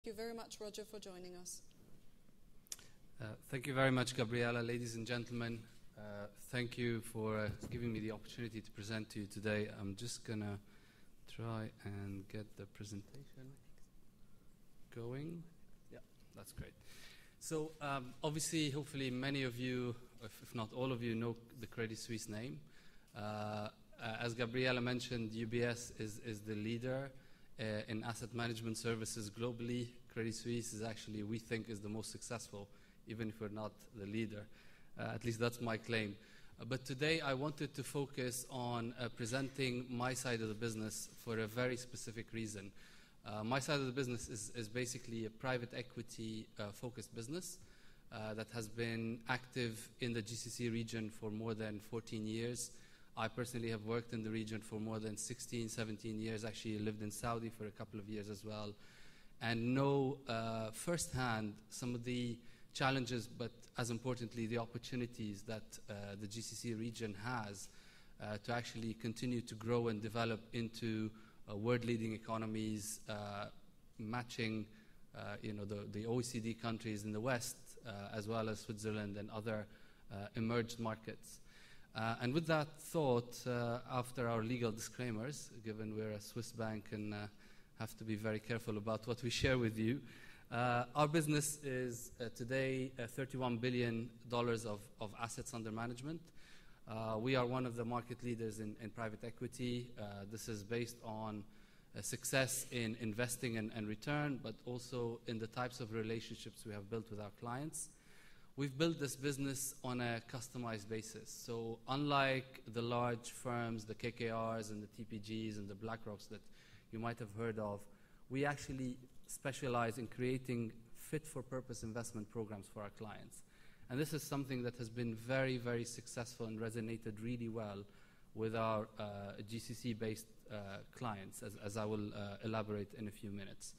you very much, Roger, for joining us. Thank you very much, Gabriela. Ladies and gentlemen, thank you for giving me the opportunity to present to you today. I'm just going to try and get the presentation going. Yeah, that's great. So obviously, hopefully, many of you, if not all of you, know the Credit Suisse name. As Gabriela mentioned, UBS is the leader in asset management services globally. Credit Suisse is actually, we think, is the most successful, even if we're not the leader. At least that's my claim. But today I wanted to focus on presenting my side of the business for a very specific reason. My side of the business is basically a private equity focused business that has been active in the GCC region for more than 14 years. I personally have worked in the region for more than 16, 17 years. Actually lived in Saudi for a couple of years as well. And know firsthand some of the challenges, but as importantly, the opportunities that the GCC region has to actually continue to grow and develop into world-leading economies, matching the OECD countries in the West, as well as Switzerland and other emerged markets. And with that thought, after our legal disclaimers, given we're a Swiss bank and have to be very careful about what we share with you, our business is today $31 billion of assets under management. We are one of the market leaders in private equity. This is based on success in investing and return, but also in the types of relationships we have built with our clients. We've built this business on a customized basis. So unlike the large firms, the KKRs and the TPGs and the BlackRocks that you might have heard of, we actually specialize in creating fit-for-purpose investment programs for our clients. And this is something that has been very, very successful and resonated really well with our GCC-based clients, as I will elaborate in a few minutes.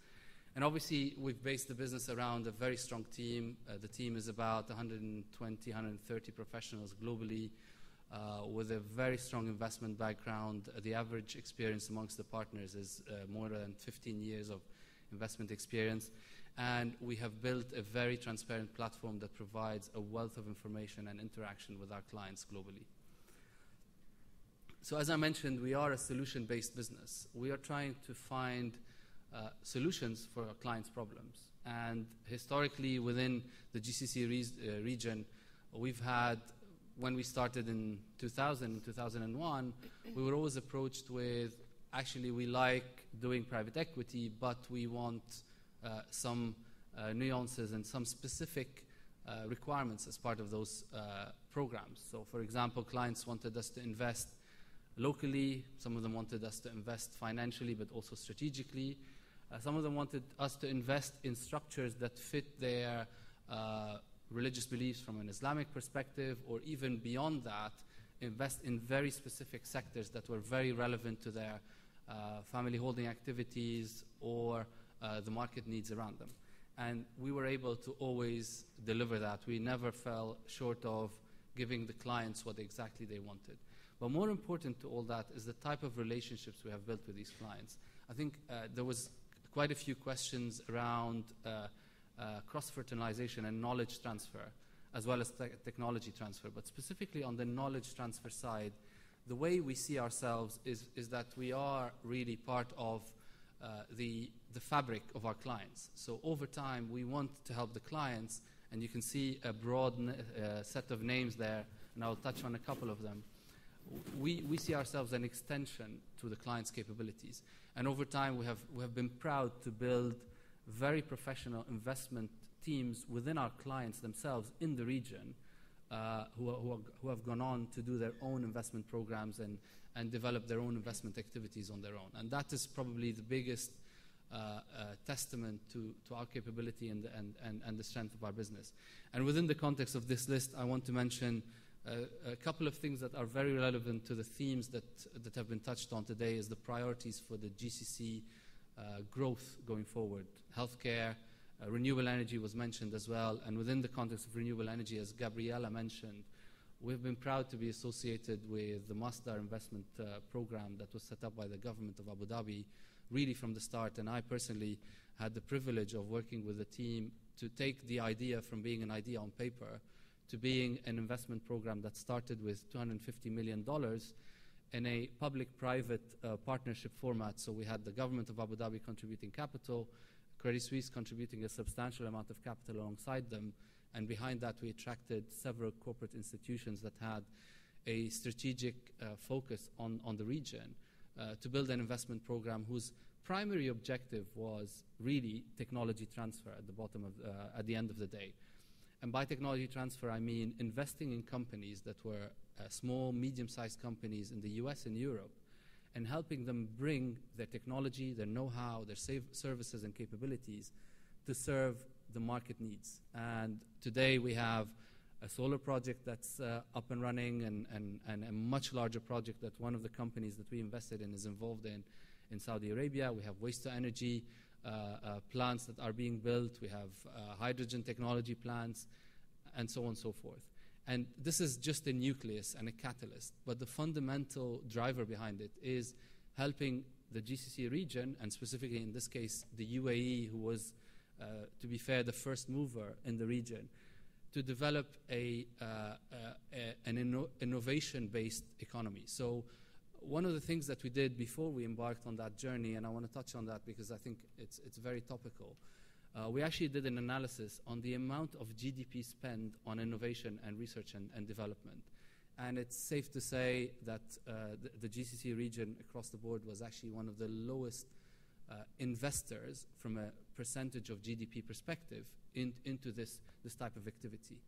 And obviously, we've based the business around a very strong team. The team is about 120, 130 professionals globally with a very strong investment background. The average experience amongst the partners is more than 15 years of investment experience. And we have built a very transparent platform that provides a wealth of information and interaction with our clients globally. So as I mentioned, we are a solution-based business. We are trying to find solutions for our clients' problems. And historically, within the GCC region, we've had, when we started in 2000, 2001, we were always approached with, actually, we like doing private equity, but we want some nuances and some specific requirements as part of those programs. So, for example, clients wanted us to invest locally. Some of them wanted us to invest financially, but also strategically. Some of them wanted us to invest in structures that fit their religious beliefs from an Islamic perspective, or even beyond that, invest in very specific sectors that were very relevant to their family holding activities or the market needs around them. And we were able to always deliver that. We never fell short of giving the clients what exactly they wanted. But more important to all that is the type of relationships we have built with these clients. I think there was quite a few questions around cross-fertilization and knowledge transfer, as well as technology transfer. But specifically on the knowledge transfer side, the way we see ourselves is that we are really part of the fabric of our clients. So over time, we want to help the clients, and you can see a broad set of names there, and I'll touch on a couple of them. We see ourselves an extension to the client's capabilities. And over time, we have been proud to build very professional investment teams within our clients themselves in the region who have gone on to do their own investment programs and develop their own investment activities on their own. And that is probably the biggest testament to our capability and the strength of our business. And within the context of this list, I want to mention a couple of things that are very relevant to the themes that have been touched on today is the priorities for the GCC growth going forward. Healthcare, renewable energy was mentioned as well. And within the context of renewable energy, as Gabriela mentioned, we've been proud to be associated with the Masdar investment program that was set up by the government of Abu Dhabi really from the start. And I personally had the privilege of working with a team to take the idea from being an idea on paper to being an investment program that started with $250 million in a public-private partnership format. So we had the government of Abu Dhabi contributing capital, Credit Suisse contributing a substantial amount of capital alongside them, and behind that we attracted several corporate institutions that had a strategic focus on the region to build an investment program whose primary objective was really technology transfer at the end of the day. And by technology transfer, I mean investing in companies that were small, medium-sized companies in the US and Europe, and helping them bring their technology, their know-how, their services and capabilities to serve the market needs. And today we have a solar project that's up and running, and a much larger project that one of the companies that we invested in is involved in Saudi Arabia. We have waste-to-energy plants that are being built. We have hydrogen technology plants, and so on and so forth. And this is just a nucleus and a catalyst, but the fundamental driver behind it is helping the GCC region, and specifically in this case the UAE, who was, to be fair, the first mover in the region, to develop an innovation-based economy. So one of the things that we did before we embarked on that journey, and I want to touch on that because I think it's very topical, we actually did an analysis on the amount of GDP spent on innovation and research and development. And it's safe to say that the GCC region across the board was actually one of the lowest investors from a percentage of GDP perspective into this type of activity.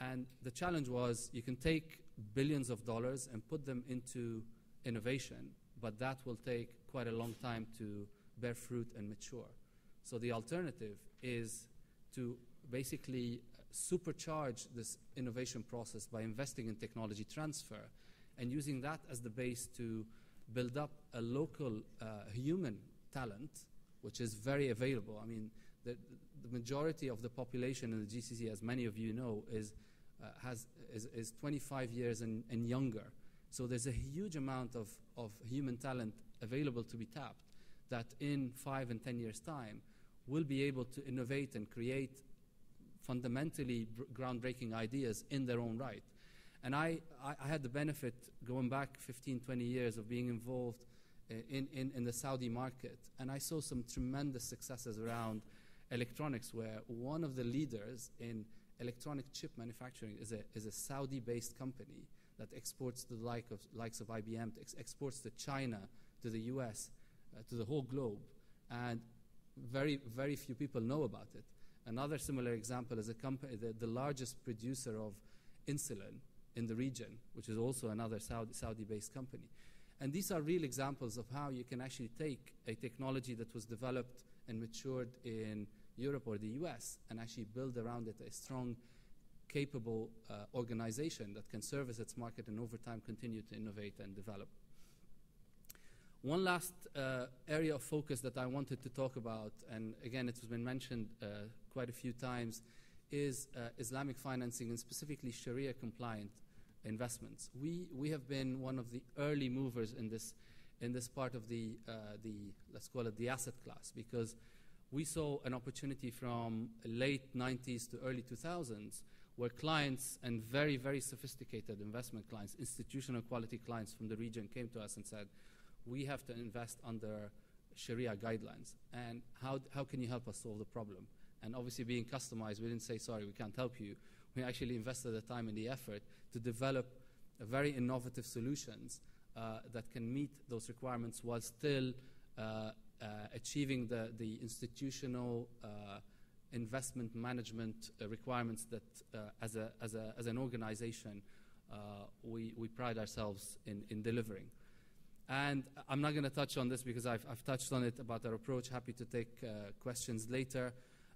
And the challenge was you can take billions of dollars and put them into innovation, but that will take quite a long time to bear fruit and mature. So the alternative is to basically supercharge this innovation process by investing in technology transfer and using that as the base to build up a local human talent, which is very available. I mean, the majority of the population in the GCC, as many of you know, is 25 years and younger. So there's a huge amount of human talent available to be tapped that in 5 and 10 years' time will be able to innovate and create fundamentally groundbreaking ideas in their own right. And I had the benefit, going back 15, 20 years, of being involved in the Saudi market. And I saw some tremendous successes around electronics, where one of the leaders in electronic chip manufacturing is a Saudi-based company that exports to the likes of IBM, exports to China, to the US, to the whole globe. And very, very few people know about it. Another similar example is a company, the largest producer of insulin in the region, which is also another Saudi-based company. And these are real examples of how you can actually take a technology that was developed and matured in Europe or the US and actually build around it a strong, capable organization that can service its market and over time continue to innovate and develop. One last area of focus that I wanted to talk about, and again it has been mentioned quite a few times, is Islamic financing, and specifically Sharia compliant investments. We have been one of the early movers in this part of the let's call it the asset class, because we saw an opportunity from late 90s to early 2000s where clients, and very, very sophisticated investment clients, institutional quality clients from the region, came to us and said, we have to invest under Sharia guidelines, and how can you help us solve the problem? And obviously being customized, we didn't say, sorry, we can't help you. We actually invested the time and the effort to develop very innovative solutions that can meet those requirements while still achieving the institutional investment management requirements that as an organization we pride ourselves in delivering. And I'm not going to touch on this because I've touched on it about our approach. Happy to take questions later.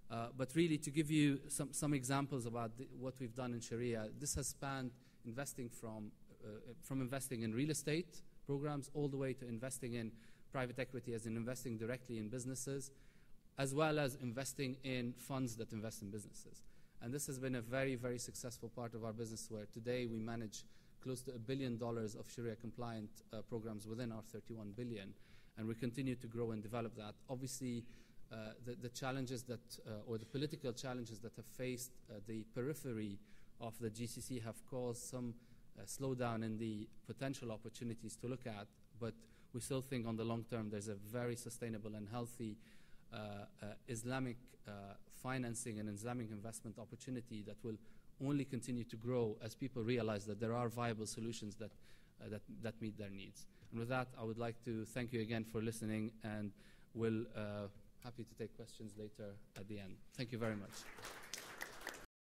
But really, to give you some examples about what we've done in Sharia, this has spanned investing from investing in real estate programs all the way to investing in private equity, as in investing directly in businesses, as well as investing in funds that invest in businesses. And this has been a very, very successful part of our business, where today we manage close to $1 billion of Sharia-compliant programs within our $31 billion, and we continue to grow and develop that. Obviously, the challenges that, or the political challenges that have faced the periphery of the GCC have caused some slowdown in the potential opportunities to look at, but we still think on the long term there's a very sustainable and healthy Islamic financing and Islamic investment opportunity that will only continue to grow as people realize that there are viable solutions that meet their needs. And with that, I would like to thank you again for listening, and we'll happy to take questions later at the end. Thank you very much.